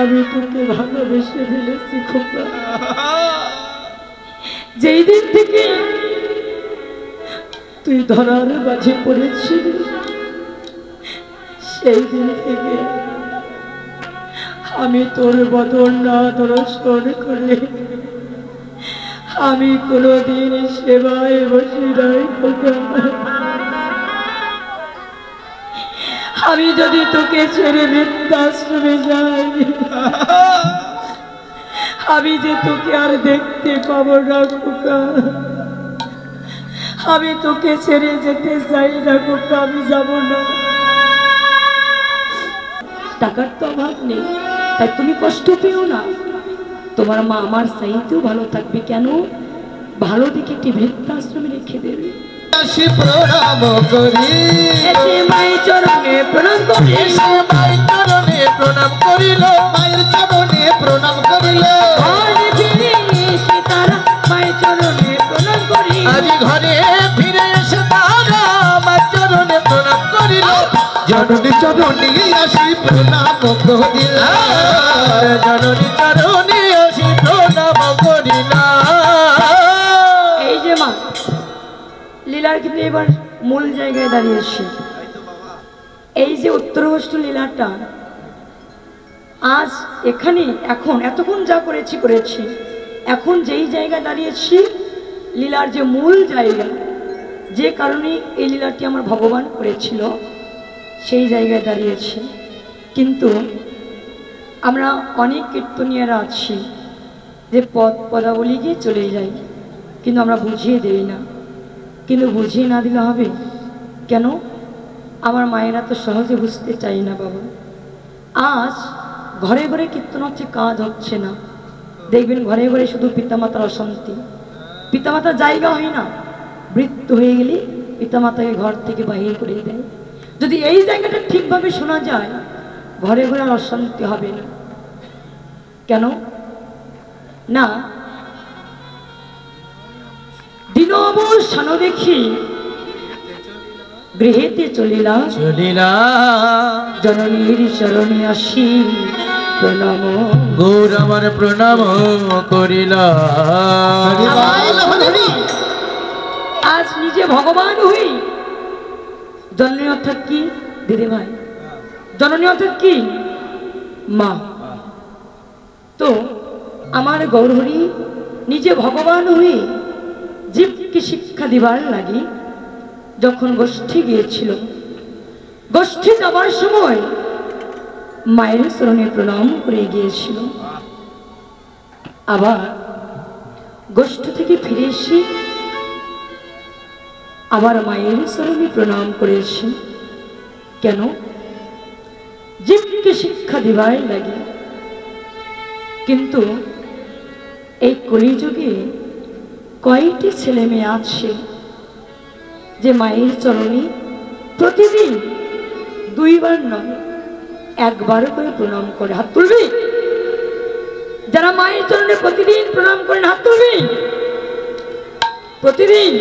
আমি তোকে ভালোবেসে ফেলেছি খোকা। যেই দিন থেকে তুই ধরার মাঝে পড়েছিস সেই দিন থেকে আমি তোর বদন না দর্শন করে আমি কোনোদিন সেবায় বসি নাই খোকা। আমি যদি তোকে ছেড়ে বৃদ্ধাশ্রমে যাই আমি যে তোকে আর দেখতে পাবো না খোকা। আমি তোকে ছেড়ে যেতে চাই না খোকা, আমি যাব না। টাকার তো অভাব নেই, তাই তুমি কষ্ট পেও না। তোমার মা আমার চাইতেও ভালো থাকবে। কেন? ভালো দিকে একটি বৃদ্ধাশ্রমে রেখে দেবে। প্রণাম করি মায়ের চরণে প্রণাম করি, মায়ের চরণে প্রণাম করিল, মায়ের চরণে প্রণাম করিল। তারা মায়ের চরণে প্রণাম করি, আজ ঘরে ফিরে এসে তারা মায়ের চরণে প্রণাম করিল। জননী চরণে আসি প্রণাম করিল, জননী চরণে আসি প্রণাম করিল। এই যে মা লীলার কিন্তু এবার মূল জায়গায় দাঁড়িয়েছে। এই যে উত্তরবস্তু লীলাটা আজ এখানে এখন এতক্ষণ যা করেছি, এখন যেই জায়গায় দাঁড়িয়েছি লীলার যে মূল জায়গা, যে কারণে এই লীলাটি আমার ভগবান করেছিল সেই জায়গায় দাঁড়িয়েছি। কিন্তু আমরা অনেক কীর্তনীয়রা আছি যে পদাবলী গিয়ে চলে যাই, কিন্তু আমরা বুঝিয়ে দেই না। কিন্তু বুঝিয়ে না দিলে হবে কেন? আমার মায়েরা তো সহজে বুঝতে চাই না বাবা। আজ ঘরে ঘরে কীর্তন হচ্ছে, কাজ হচ্ছে না। দেখবেন ঘরে ঘরে শুধু পিতামাতার অশান্তি, পিতামাতার জায়গা হয় না। মৃত্যু হয়ে গেলে পিতামাতাকে ঘর থেকে বাহির করে দেয়। যদি এই জায়গাটা ঠিকভাবে শোনা যায় ঘরে ঘরে আর অশান্তি হবে না। কেন না? দিন অবসান দেখি গৃহেতে চলিলা, জননীর চরণে আসি প্রণাম। গৌর আমার প্রণাম করিলা। আজ নিজে ভগবান হই। জননী অর্থাৎ কি দিদি ভাই? জননী অর্থাৎ কি? মা। তো আমার গৌরহরি নিজে ভগবান হই জীবকে শিক্ষা দিবার লাগি যখন গোষ্ঠী গিয়েছিল, গোষ্ঠী যাবার সময় মায়ের চরণে প্রণাম করে গিয়েছিল। আবার গোষ্ঠী থেকে ফিরে এসে আবার মায়ের চরণে প্রণাম করেছি। কেন? জীবকে শিক্ষা দিবার লাগে। কিন্তু এই কলিযুগে কয়টি ছেলে মেয়ে আছে যে মায়ের চরণে প্রতিদিন দুইবার নয় একবার করে প্রণাম করে? হাত তুলবি যারা মায়ের চরণে প্রতিদিন প্রণাম করেন, হাত তুলবি। প্রতিদিন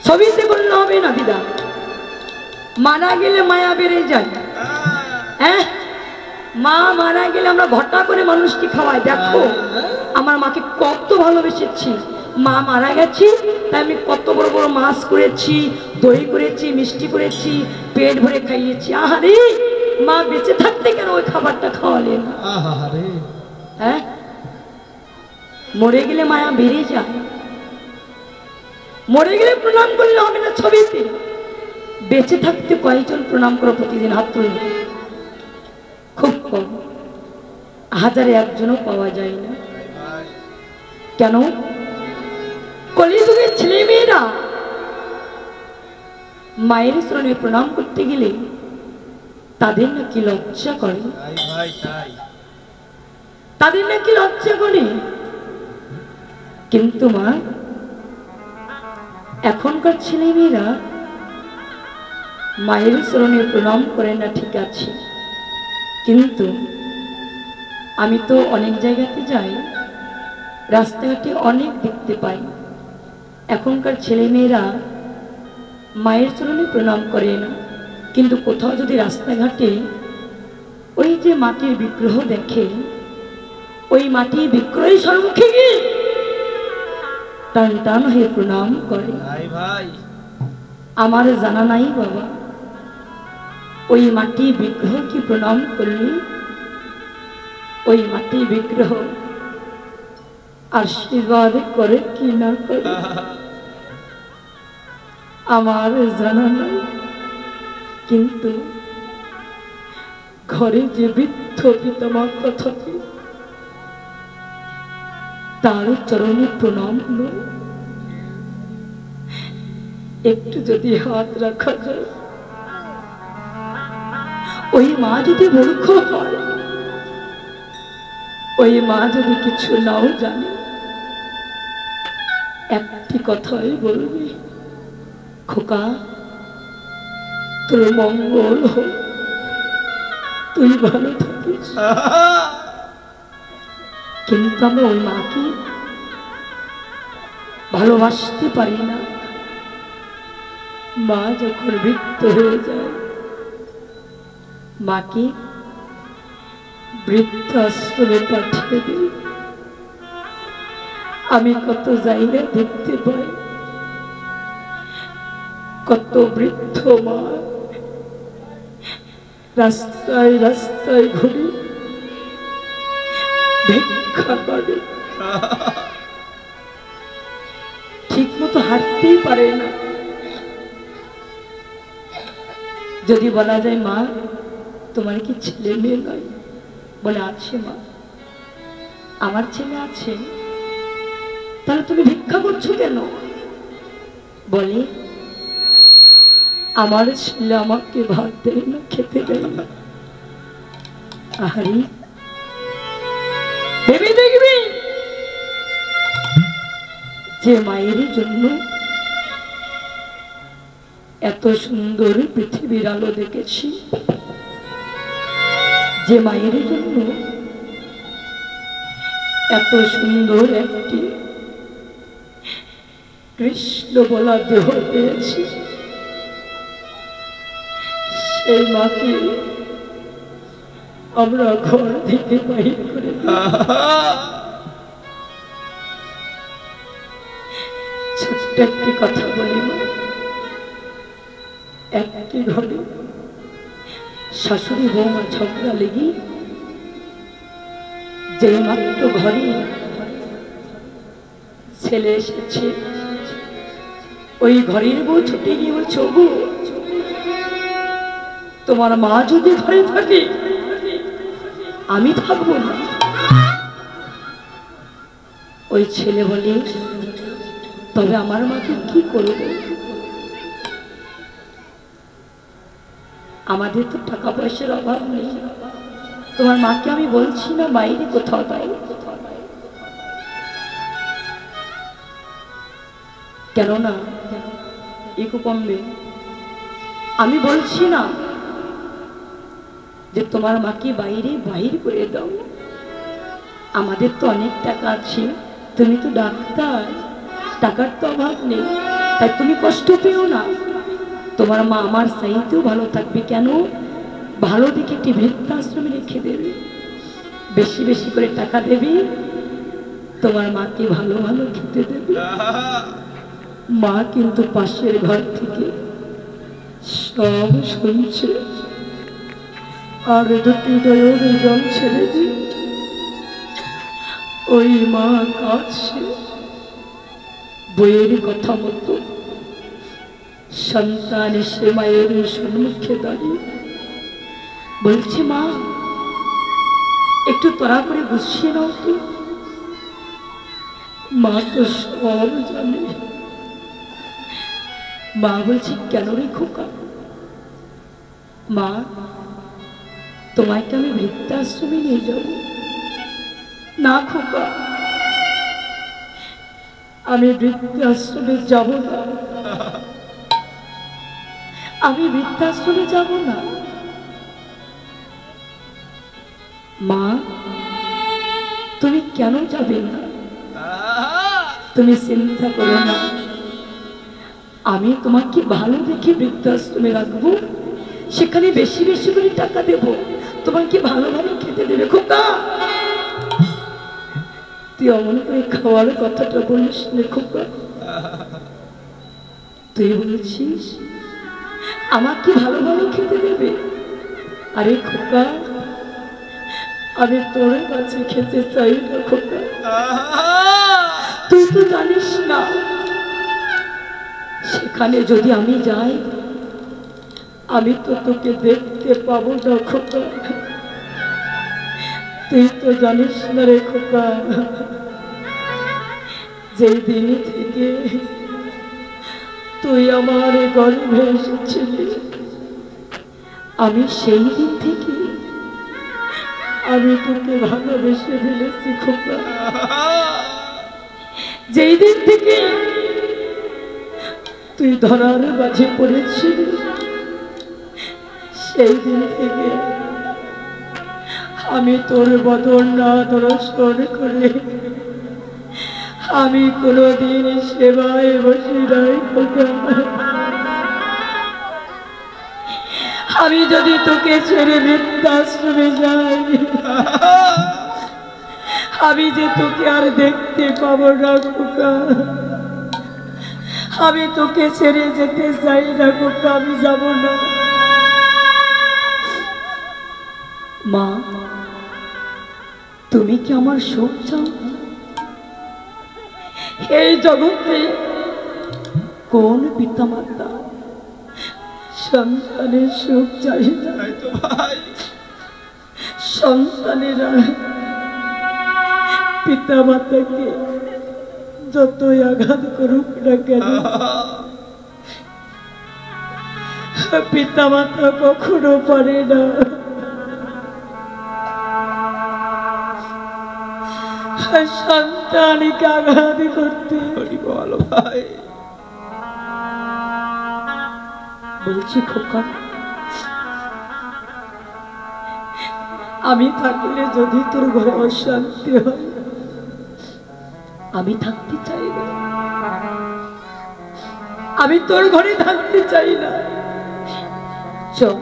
ছবিতে করলে হবে না দিদা, মারা গেলে মায়া বেড়ে যায়। হ্যাঁ, মা মারা গেলে আমরা ঘটা করে মানুষকে খাওয়াই। দেখো আমার মাকে কত ভালোবেসেছি। মা মারা গেছি তাই আমি কত বড় বড় মাছ করেছি, দই করেছি, মিষ্টি করেছি, পেট ভরে খাইয়েছি। আহারে মা বেঁচে থাকতে কেন ওই খাবারটা খাওয়ালে না? হ্যাঁ, মরে গেলে মায়া বেড়ে যায়। মরে গেলে প্রণাম করলে হবে না ছবিতে। বেঁচে থাকতে কয়েকজন প্রণাম করো প্রতিদিন? হাত তুলবে। খুব কম, হাজারে একজনও পাওয়া যায় না। কেন? কলিযুগের ছেলে মেয়েরা মায়ের চরণে প্রণাম করতে গেলে তাদের নাকি লজ্জা করে, তাদের নাকি লজ্জা করে। কিন্তু মা, এখনকার ছেলে মেয়েরা মায়ের চরণে প্রণাম করে না, ঠিক আছে, কিন্তু আমি তো অনেক জায়গাতে যাই, রাস্তাঘাটে অনেক দেখতে পাই এখনকার ছেলে মেয়েরা মায়ের চরণে প্রণাম করে না। কিন্তু কোথাও যদি রাস্তাঘাটে ওই যে মাটির বিগ্রহ দেখে, ওই মাটির বিগ্রহের সম্মুখে গিয়ে টান টান হয়ে প্রণাম করে। আমার জানা নাই বাবা, ওই মাটি বিগ্রহ কি প্রণাম করলি ওই মাটি বিগ্রহ আশীর্বাদ করে কি না করে আমার জানা নাই। কিন্তু ঘরে যে বৃদ্ধ পিতামাতা থাকে তার চরণে প্রণাম হলো, একটু যদি হাত রাখা যায়, ওই মা যদি মূর্খ হয়, ওই মা যদি কিছু নাও জানে, একটি কথাই বলবি, খোকা তোর মঙ্গল হোক, তুই ভালো থাকিস। কিন্তু আমরা ওই মাকে ভালোবাসতে পারি না। মা যখন বৃদ্ধ হয়ে যায়, মাকে বৃদ্ধাশ্রমে পাঠিয়ে দিই। আমি কত জায়গা দেখতে পাই, কত বৃদ্ধ মা রাস্তায় রাস্তায় ঘুরে ভিক্ষা করে, ঠিক মতো হাঁটতেই পারে না। যদি বলা যায় মা তোমার কি ছেলে মেয়ে নয়, বলে আছে মা, আমার ছেলে আছে, তাহলে তুমি ভিক্ষা করছো কেন? বলে আমার ছেলে আমাকে ভাত দেয় না, খেতে দেয় না। আহারি ভেবে দেখবি, যে মায়ের জন্য এত সুন্দর পৃথিবীর আলো দেখেছি, যে মায়ের জন্য এত সুন্দর একটি কৃষ্ণ বলা দেহ পেয়েছি, সেই মাকে আমরা ঘর থেকে বাহির করে ছোট্ট একটি কথা বলি, একটি ঘরে শাশুড়ি বৌমা ঝগড়া লেগে, যে মাত্র ঘরে ছেলে এসেছে, ওই ঘরের বউ ছুটে গিয়ে বলছে, ওগো তোমার মা যদি ঘরে থাকে আমি থাকবো না। ওই ছেলে বলে, তবে আমার মাকে কি করবো? আমাদের তো টাকা পয়সার অভাব নেই, তোমার মাকে আমি বলছি না বাইরে কোথাও তাই, কেননা একটু কমবে, আমি বলছি না যে তোমার মাকে বাইরে বাহির করে দাও, আমাদের তো অনেক টাকা আছে, তুমি তো ডাক্তার, টাকার তো অভাব নেই, তাই তুমি কষ্ট পেও না, তোমার মা আমার চাইতেও ভালো থাকবে। কেন? ভালো দিকে একটি বৃদ্ধাশ্রমে রেখে দেবে, বেশি বেশি করে টাকা দেবে, তোমার মাকে ভালো ভালো খেতে দেবে। মা কিন্তু পাশের ঘর থেকে সব শুনছে, আর দুটি নয়নে জল ছেড়ে দিয়ে ওই মা কাঁদছে, বইয়ের কথা মতো সন্তান এসে মায়ের সম্মুখে দাঁড়িয়ে বলছে, মা একটু তড়া করে গুছিয়ে নাও তো। মা তো সব জানে। মা বলছে, কেন রে খোকা? মা তোমাকে আমি বৃদ্ধাশ্রমে নিয়ে যাব না। খোকা আমি বৃদ্ধাশ্রমে যাব না, আমি বৃদ্ধাশ্রমে যাব না। মা তুমি কেন যাবে না? তুমি চিন্তা করো না, আমি তোমাকে ভালো দেখে বৃদ্ধাশ্রমে রাখবো, সেখানে বেশি বেশি করে টাকা দেব, তোমাকে ভালো ভালো খেতে দেবে খোকা। তুই অমন করে খাওয়ার কথাটা বলিস না খোকা। তুই বলছিস আমাকে ভালো ভালো খেতে দেবে। আরে খোকা, আমি তোর কাছে খেতে চাই না খোকা। তুই তো জানিস না সেখানে যদি আমি যাই আমি তো তোকে দেখতে পাবো না খোকা। তুই তো জানিস না রে খোকা, যেই দিন থেকে তুই আমার গর্ভে এসেছিলি আমি সেই দিন থেকে আমি তোকে ভালোবেসে ফেলেছি খোকা। যেই দিন থেকে তুই ধরার মাঝে পড়েছিলি সেই দিন থেকে আমি তোর বদন না দর্শন করে আমি কোনোদিন সেবায় বসে নাই খোকা। আমি যদি তোকে ছেড়ে বৃদ্ধাশ্রমে যাই আমি যে তোকে আর দেখতে পাবো না খোকা। আমি তোকে ছেড়ে যেতে চাই না খোকা, আমি যাব না। মা, তুমি কি আমার সুখ চাও? এই জগতে কোন পিতামাতা সন্তানের সুখ চাই না? সন্তানেরা পিতামাতাকে যতই আঘাত করুক না কেন পিতামাতা কখনো পারে না সন্তানকে আঘাত করতে। ভালো ভাই বলছি খোকা, আমি থাকলে যদি তোর ঘরে অশান্তি হয় আমি থাকতে চাই না। আমি তোর ঘরে থাকতে চাই না। চল